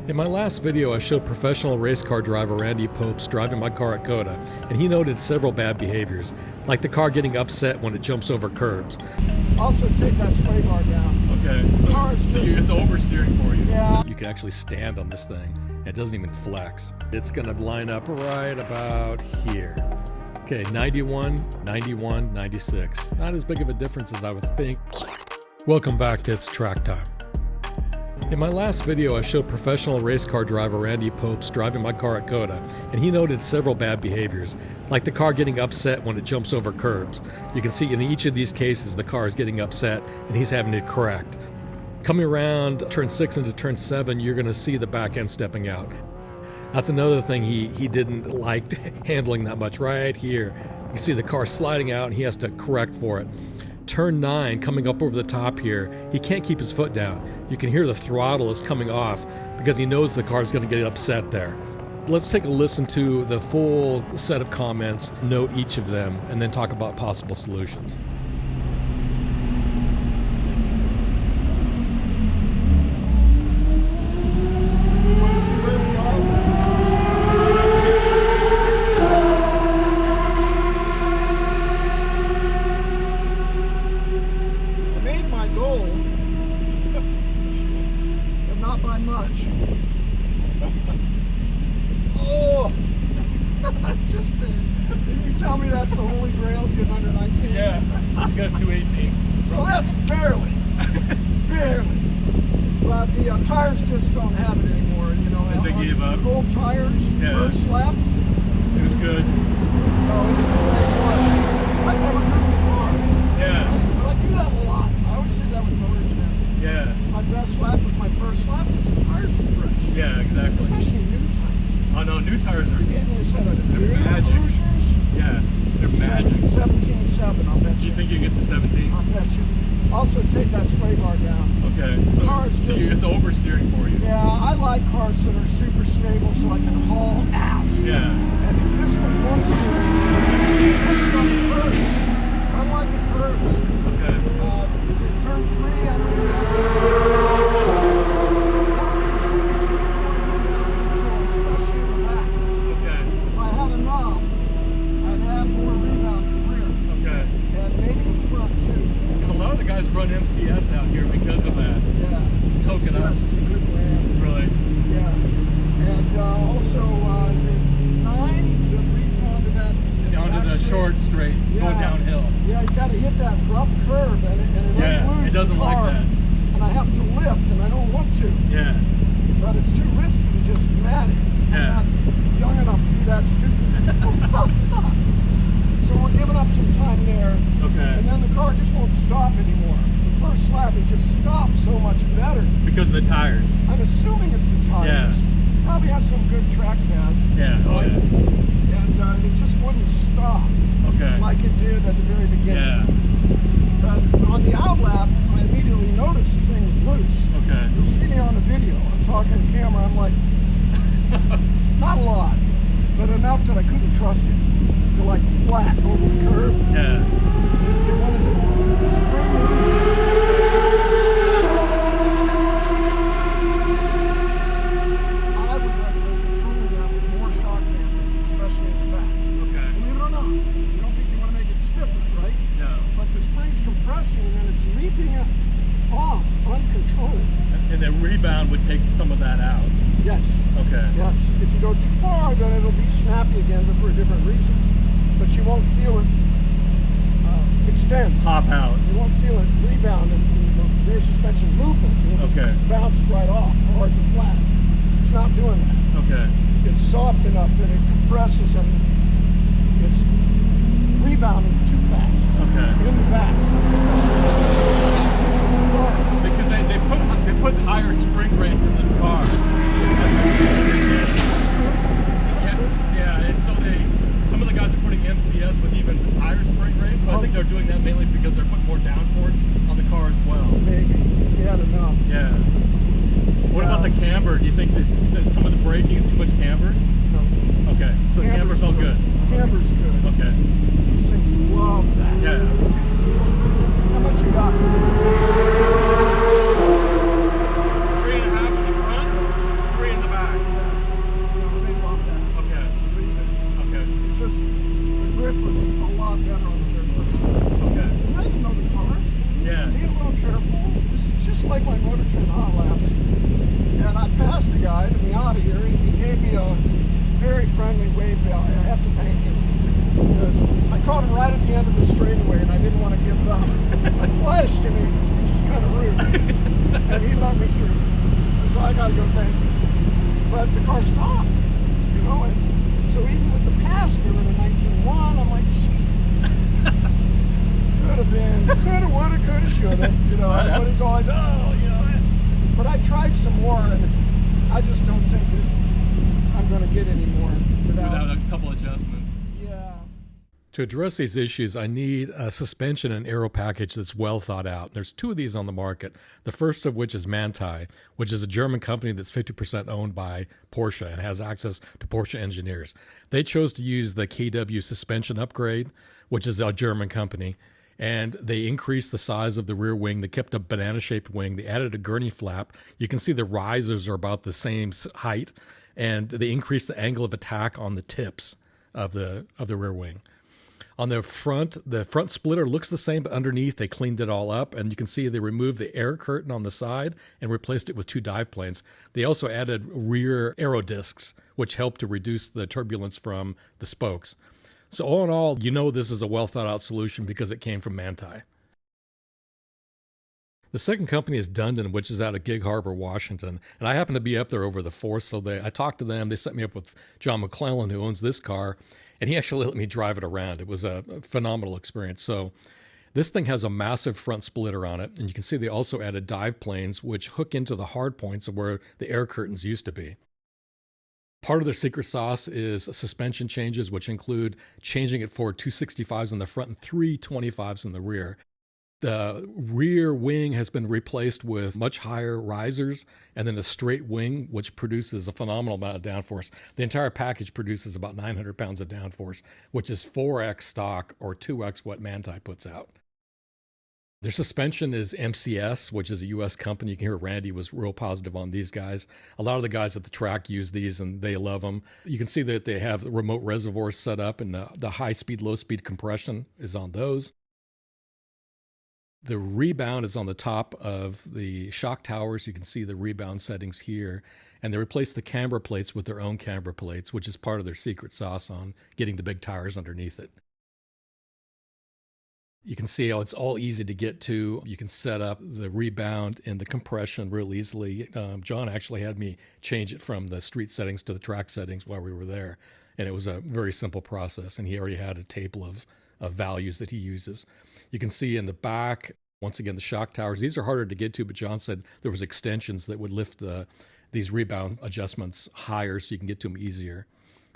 In my last video, I showed professional race car driver Randy Pobst driving my car at COTA, and he noted several bad behaviors, like the car getting upset when it jumps over curbs. Also take that sway bar down. Okay, so it's oversteering for you. Yeah. You can actually stand on this thing, and it doesn't even flex. It's gonna line up right about here. Okay, 91, 91, 96. Not as big of a difference as I would think. Welcome back to It's Track Time. In my last video, I showed professional race car driver Randy Pobst driving my car at COTA, and he noted several bad behaviors, like the car getting upset when it jumps over curbs. You can see in each of these cases the car is getting upset and he's having to correct. Coming around turn 6 into turn 7, you're going to see the back end stepping out. That's another thing he didn't like handling that much. Right here, you see the car sliding out and he has to correct for it. Turn 9, coming up over the top here, he can't keep his foot down. You can hear the throttle is coming off because he knows the car is going to get upset there. Let's take a listen to the full set of comments, note each of them, and then talk about possible solutions. Much. Oh, just didn't you tell me that's the holy grail is getting under 19? Yeah, you got 218. So that's barely. But the tires just don't have it anymore. You know, and they gave up. Old tires, first lap. It was good. No, it was I've never driven the car. Yeah. But I do that a lot. I always say that with motors now. Yeah. My best lap was my first lap because the tires were fresh. Yeah, exactly. Especially new tires. Oh no, new tires are getting a set of they're magic. Hoosiers. Yeah, they're magic. 17.7, I'll bet you. Do you think you can get to 17? I'll bet you. Also take that sway bar down. Okay, so it's oversteering for you. Yeah, I like cars that are super stable so I can haul ass. Yeah. And if this one wants to, it's on the curves. I like the curves. Okay. Is it turn 3 and especially in the back. Okay. If I had a knob, I'd have more rebound in the rear. Okay. And maybe the front too. Because a lot of the guys run MCS out here because of that. Yeah. Soaking up. MCS is a good brand. Really? Yeah. And also, is it 9 that leads onto that? Onto the short straight, going downhill. Yeah, you got to hit that abrupt curve, and it doesn't like that. And I have to lift, and I don't want to. Yeah. But it's too risky to just man it. Yeah. I'm not young enough to be that stupid. So we're giving up some time there. Okay. And then the car just won't stop anymore. The first lap, it just stopped so much better. Because of the tires. I'm assuming it's the tires. Yeah. Probably has some good track pad. Yeah. Oh yeah. And it just wouldn't stop. Okay. Like it did at the very beginning. Yeah. On the out lap, I immediately noticed the thing was loose. Okay. You'll see me on the video. I'm talking to the camera. I'm like, not a lot, but enough that I couldn't trust it to like flat over the curb. Yeah. It wanted to spring loose. I would recommend controlling that with more shock damping, especially in the back. Okay. Believe it or not, you don't think you want to make it stiffer, right? No. But the spring's compressing and then it's leaping it off uncontrolled. And the rebound would take some of that out. Yes. Okay. Yes. If you go too far, then it'll be snappy again, but for a different reason. But you won't feel it extend. Pop out. You won't feel it rebound and the rear suspension movement. It'll just bounce right off, hard and flat. It's not doing that. Okay. It's soft enough that it compresses and it's rebounding too fast. Okay. In the back. Because they put higher spring rates in this car. Yeah, and so some of the guys are putting MCS with even higher spring rates, but I think they're doing that mainly because they're putting more downforce on the car as well. Maybe, if you had enough. Yeah. What about the camber? Do you think that some of the braking is too much camber? No. Okay, so the camber felt good. Camber's good. Okay. These things love that. Yeah. How much you got? 3.5 in the front, 3 in guy to me out of here. He gave me a very friendly wave. I have to thank him, because I caught him right at the end of the straightaway and I didn't want to give it up. I flashed him, which is kind of rude, and he let me through. So I got to go thank him. But the car stopped, you know, and so even with the pass mirror in the 19.1, I'm like, shit. Could have been, coulda, woulda, coulda, shoulda, you know. Everybody's always, oh, you know. But I tried some more, and I just don't think that I'm going to get any more without a couple adjustments. Yeah. To address these issues, I need a suspension and aero package that's well thought out. There's two of these on the market, the first of which is Manthey, which is a German company that's 50% owned by Porsche and has access to Porsche engineers. They chose to use the KW suspension upgrade, which is a German company, and they increased the size of the rear wing. They kept a banana-shaped wing. They added a gurney flap. You can see the risers are about the same height, and they increased the angle of attack on the tips of the rear wing. On the front splitter looks the same, but underneath they cleaned it all up, and you can see they removed the air curtain on the side and replaced it with two dive planes. They also added rear aero discs, which helped to reduce the turbulence from the spokes. So all in all, you know this is a well thought out solution because it came from Manthey. The second company is Dundon, which is out of Gig Harbor, Washington. And I happened to be up there over the 4th, so I talked to them. They set me up with John McClellan, who owns this car, and he actually let me drive it around. It was a phenomenal experience. So this thing has a massive front splitter on it, and you can see they also added dive planes, which hook into the hard points of where the air curtains used to be. Part of their secret sauce is suspension changes, which include changing it for 265s in the front and 325s in the rear. The rear wing has been replaced with much higher risers and then a straight wing, which produces a phenomenal amount of downforce. The entire package produces about 900 pounds of downforce, which is 4x stock or 2x what Manthey puts out. Their suspension is MCS, which is a U.S. company. You can hear Randy was real positive on these guys. A lot of the guys at the track use these, and they love them. You can see that they have remote reservoirs set up, and the high-speed, low-speed compression is on those. The rebound is on the top of the shock towers. You can see the rebound settings here. And they replaced the camber plates with their own camber plates, which is part of their secret sauce on getting the big tires underneath it. You can see how it's all easy to get to. You can set up the rebound and the compression real easily. John actually had me change it from the street settings to the track settings while we were there. And it was a very simple process. And he already had a table of values that he uses. You can see in the back, once again, the shock towers. These are harder to get to, but John said there was extensions that would lift these rebound adjustments higher so you can get to them easier.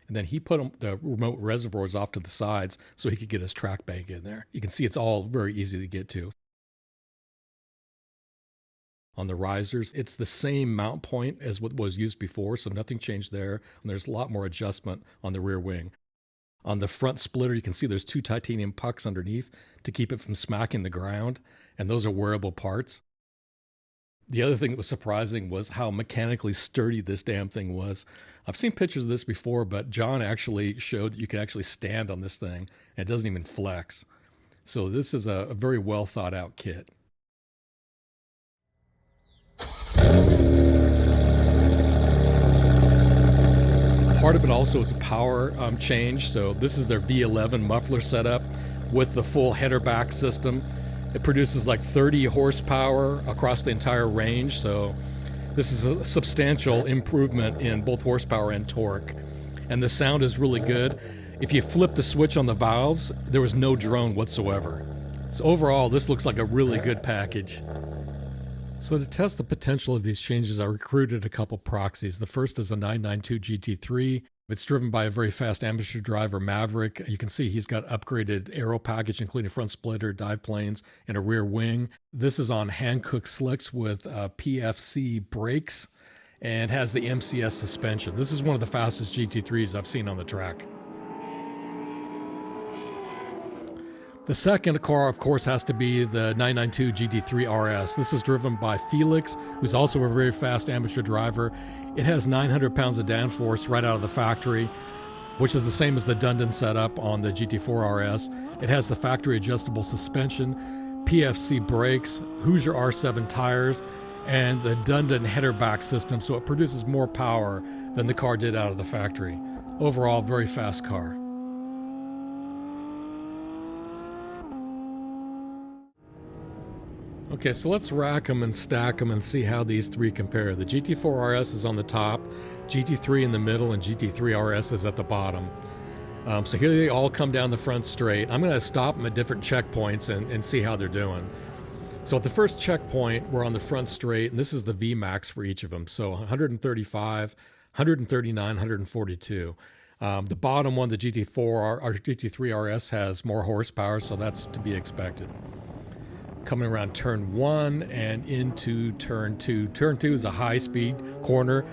And then he put the remote reservoirs off to the sides so he could get his track bank in there. You can see it's all very easy to get to. On the risers, it's the same mount point as what was used before, so nothing changed there. And there's a lot more adjustment on the rear wing. On the front splitter, you can see there's two titanium pucks underneath to keep it from smacking the ground, and those are wearable parts. The other thing that was surprising was how mechanically sturdy this damn thing was. I've seen pictures of this before, but John actually showed that you can actually stand on this thing, and it doesn't even flex. So this is a very well thought out kit. Part of it also is a power change. So this is their V11 muffler setup with the full header back system. It produces like 30 horsepower across the entire range. So this is a substantial improvement in both horsepower and torque. And the sound is really good. If you flip the switch on the valves, there was no drone whatsoever. So overall, this looks like a really good package. So to test the potential of these changes, I recruited a couple proxies. The first is a 992 GT3. It's driven by a very fast amateur driver, Maverick. You can see he's got upgraded aero package, including front splitter, dive planes, and a rear wing. This is on hand-cooked slicks with PFC brakes and has the MCS suspension. This is one of the fastest GT3s I've seen on the track. The second car, of course, has to be the 992 GT4 RS. This is driven by Felix, who's also a very fast amateur driver. It has 900 pounds of downforce right out of the factory, which is the same as the Dundon setup on the GT4 RS. It has the factory adjustable suspension, PFC brakes, Hoosier R7 tires, and the dundon header back system, so it produces more power than the car did out of the factory. Overall, very fast car. Okay, so let's rack them and stack them and see how these three compare. The GT4 RS is on the top, GT3 in the middle, and GT3 RS is at the bottom. So here they all come down the front straight. I'm going to stop them at different checkpoints and see how they're doing. So at the first checkpoint, we're on the front straight, and this is the VMAX for each of them. So 135, 139, 142. The bottom one, the GT4 or GT3 RS, has more horsepower, so that's to be expected. Coming around turn 1 and into turn 2. Turn 2 is a high-speed corner.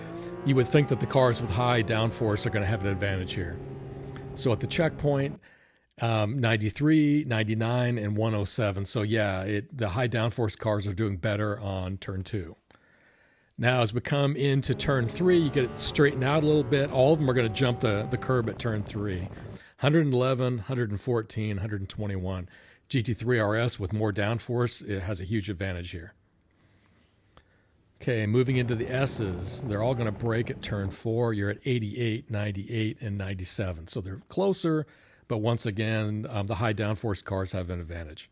You would think that the cars with high downforce are going to have an advantage here. So at the checkpoint, 93, 99, and 107. So yeah, the high downforce cars are doing better on turn 2. Now as we come into turn 3, you get it straightened out a little bit. All of them are going to jump the curb at turn 3. 111, 114, 121. GT3 RS with more downforce, it has a huge advantage here. Okay, moving into the S's, they're all going to brake at turn 4. You're at 88, 98, and 97. So they're closer, but once again, the high downforce cars have an advantage.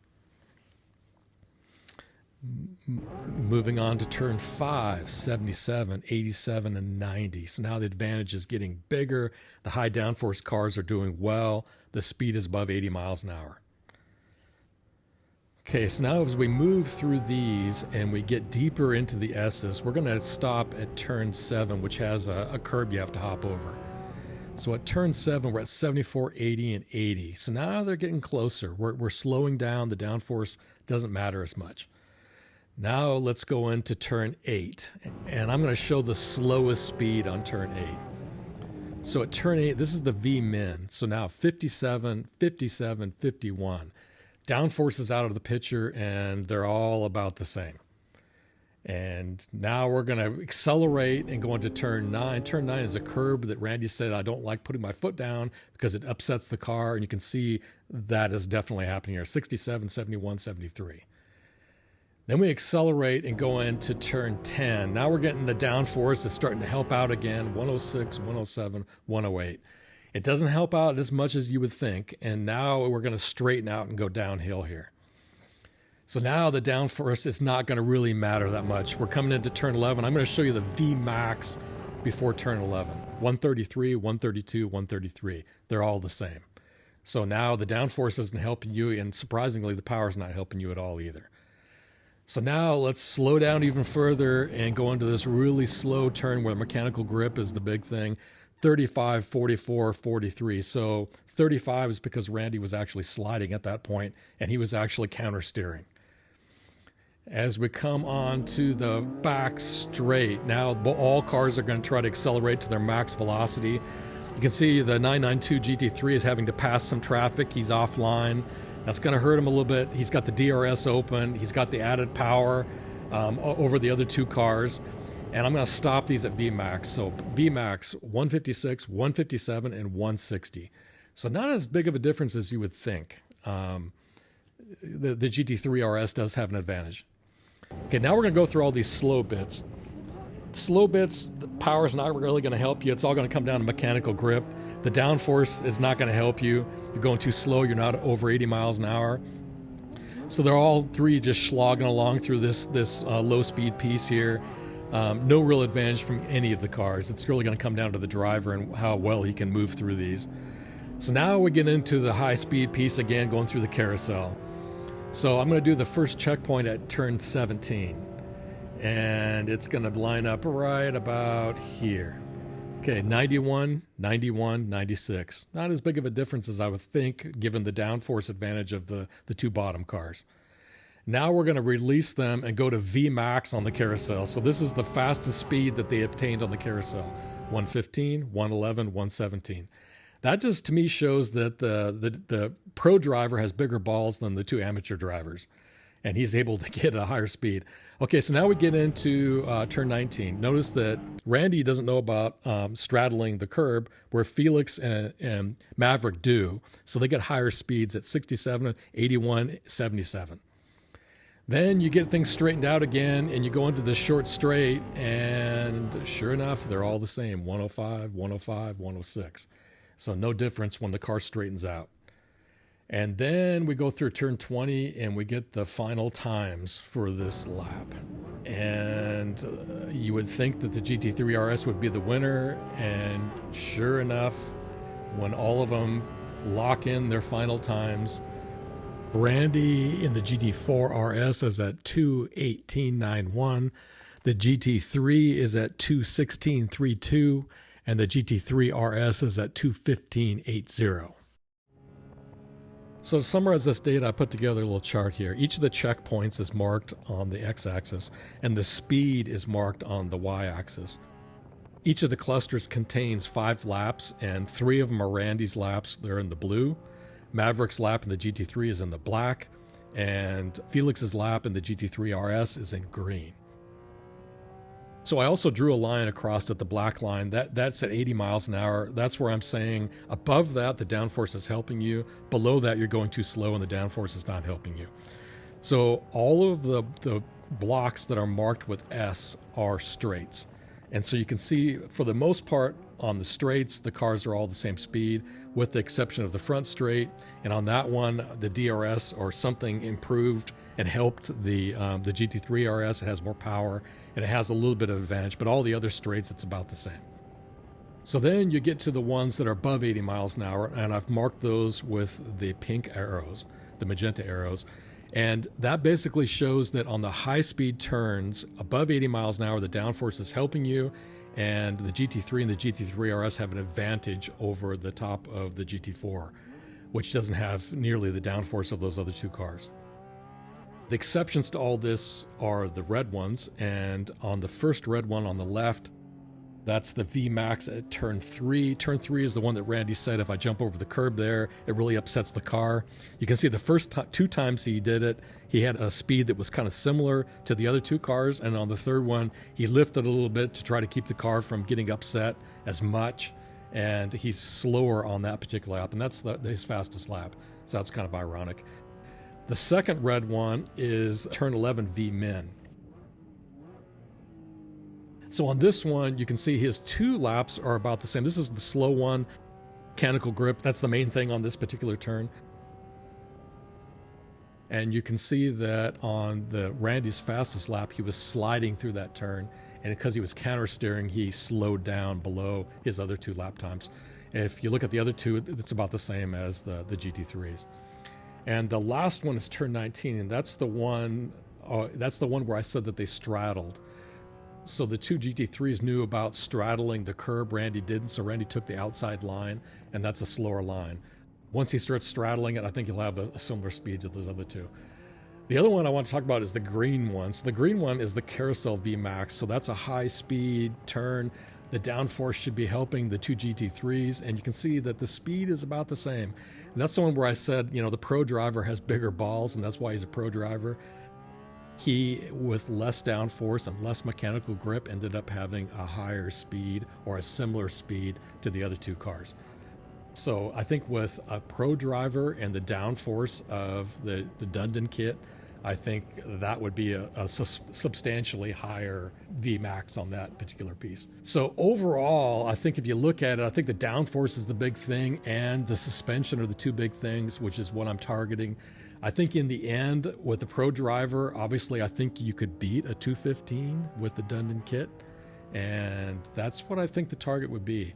Moving on to turn 5, 77, 87, and 90. So now the advantage is getting bigger. The high downforce cars are doing well. The speed is above 80 miles an hour. Okay, so now as we move through these and we get deeper into the S's, we're going to stop at turn 7, which has a curb you have to hop over. So at turn 7, we're at 74, 80, and 80. So now they're getting closer. We're slowing down. The downforce doesn't matter as much. Now let's go into turn 8, and I'm going to show the slowest speed on turn 8. So at turn 8, this is the V-min. So now 57, 57, 51. Downforce is out of the picture, and they're all about the same. And now we're going to accelerate and go into turn 9. Turn 9 is a curb that Randy said, I don't like putting my foot down because it upsets the car. And you can see that is definitely happening here. 67, 71, 73. Then we accelerate and go into turn 10. Now we're getting the downforce. It's starting to help out again. 106, 107, 108. It doesn't help out as much as you would think. And now we're going to straighten out and go downhill here. So now the downforce is not going to really matter that much. We're coming into turn 11. I'm going to show you the VMAX before turn 11. 133, 132, 133. They're all the same. So now the downforce isn't helping you, and surprisingly, the power's not helping you at all either. So now let's slow down even further and go into this really slow turn where mechanical grip is the big thing. 35, 44, 43. So 35 is because Randy was actually sliding at that point, and he was actually counter steering. As we come on to the back straight, now all cars are going to try to accelerate to their max velocity. You can see the 992 GT3 is having to pass some traffic. He's offline. That's going to hurt him a little bit. He's got the DRS open. He's got the added power over the other two cars. And I'm going to stop these at VMAX. So VMAX 156, 157, and 160. So not as big of a difference as you would think. The GT3 RS does have an advantage. Okay, now we're going to go through all these slow bits. Slow bits, the power is not really going to help you. It's all going to come down to mechanical grip. The downforce is not going to help you. You're going too slow. You're not over 80 miles an hour. So they're all three just slogging along through this low-speed piece here. No real advantage from any of the cars. It's really going to come down to the driver and how well he can move through these. So now we get into the high-speed piece again, going through the carousel. So I'm going to do the first checkpoint at turn 17. And it's going to line up right about here. Okay, 91, 91, 96. Not as big of a difference as I would think, given the downforce advantage of the two bottom cars. Now we're going to release them and go to VMAX on the carousel. So this is the fastest speed that they obtained on the carousel. 115, 111, 117. That just, to me, shows that the pro driver has bigger balls than the two amateur drivers, and he's able to get a higher speed. Okay, so now we get into turn 19. Notice that Randy doesn't know about straddling the curb, where Felix and Maverick do. So they get higher speeds at 67, 81, 77. Then you get things straightened out again and you go into the short straight, and sure enough, they're all the same, 105, 105, 106. So no difference when the car straightens out. And then we go through turn 20 and we get the final times for this lap. And you would think that the GT3 RS would be the winner, and sure enough, when all of them lock in their final times, Randy in the GT4 RS is at 2:18.91, the GT3 is at 2:16.32, and the GT3 RS is at 2:15.80. So to summarize this data, I put together a little chart here. Each of the checkpoints is marked on the x-axis, and the speed is marked on the y-axis. Each of the clusters contains 5 laps, and 3 of them are Randy's laps. They're in the blue. Maverick's lap in the GT3 is in the black, and Felix's lap in the GT3 RS is in green. So I also drew a line across at the black line. That's at 80 miles an hour. That's where I'm saying above that, the downforce is helping you. Below that, you're going too slow and the downforce is not helping you. So all of the blocks that are marked with S are straights. And so you can see, for the most part, on the straights, the cars are all the same speed, with the exception of the front straight. And on that one, the DRS or something improved and helped the GT3 RS. It has more power and it has a little bit of advantage, but all the other straights, it's about the same. So then you get to the ones that are above 80 miles an hour, and I've marked those with the pink arrows, the magenta arrows. And that basically shows that on the high-speed turns above 80 miles an hour, the downforce is helping you, and the GT3 and the GT3 RS have an advantage over the top of the GT4, which doesn't have nearly the downforce of those other two cars. The exceptions to all this are the red ones, and on the first red one on the left, that's the VMAX at turn 3. Turn 3 is the one that Randy said if I jump over the curb there, it really upsets the car. You can see the first 2 times he did it, he had a speed that was kind of similar to the other 2 cars, and on the third one, he lifted a little bit to try to keep the car from getting upset as much, and he's slower on that particular lap, and that's his fastest lap, so that's kind of ironic. The second red one is turn 11 V-min. So on this one, you can see his 2 laps are about the same. This is the slow one, mechanical grip. That's the main thing on this particular turn. And you can see that on the Randy's fastest lap, he was sliding through that turn. And because he was counter steering, he slowed down below his other 2 lap times. If you look at the other 2, it's about the same as the GT3s. And the last one is turn 19, and that's the one where I said that they straddled. So the 2 GT3s knew about straddling the curb. Randy didn't, so Randy took the outside line, and that's a slower line. Once he starts straddling it, I think he'll have a similar speed to those other 2. The other one I want to talk about is the green one. So the green one is the Carousel VMAX, so that's a high-speed turn. The downforce should be helping the 2 GT3s, and you can see that the speed is about the same. And that's the one where I said, you know, the pro driver has bigger balls, and that's why he's a pro driver. He, with less downforce and less mechanical grip, ended up having a higher speed or a similar speed to the other 2 cars. So I think with a pro driver and the downforce of the Dundon kit, I think that would be a substantially higher VMAX on that particular piece. So overall, I think if you look at it, I think the downforce is the big thing and the suspension are the 2 big things, which is what I'm targeting. I think in the end, with the pro driver, obviously I think you could beat a 215 with the Dundon kit, and that's what I think the target would be.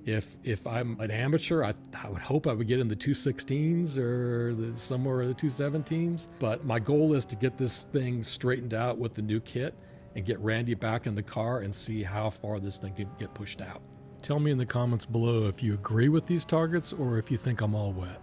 If I'm an amateur, I would hope I would get in the 216s or somewhere in the 217s. But my goal is to get this thing straightened out with the new kit and get Randy back in the car and see how far this thing can get pushed out. Tell me in the comments below if you agree with these targets or if you think I'm all wet.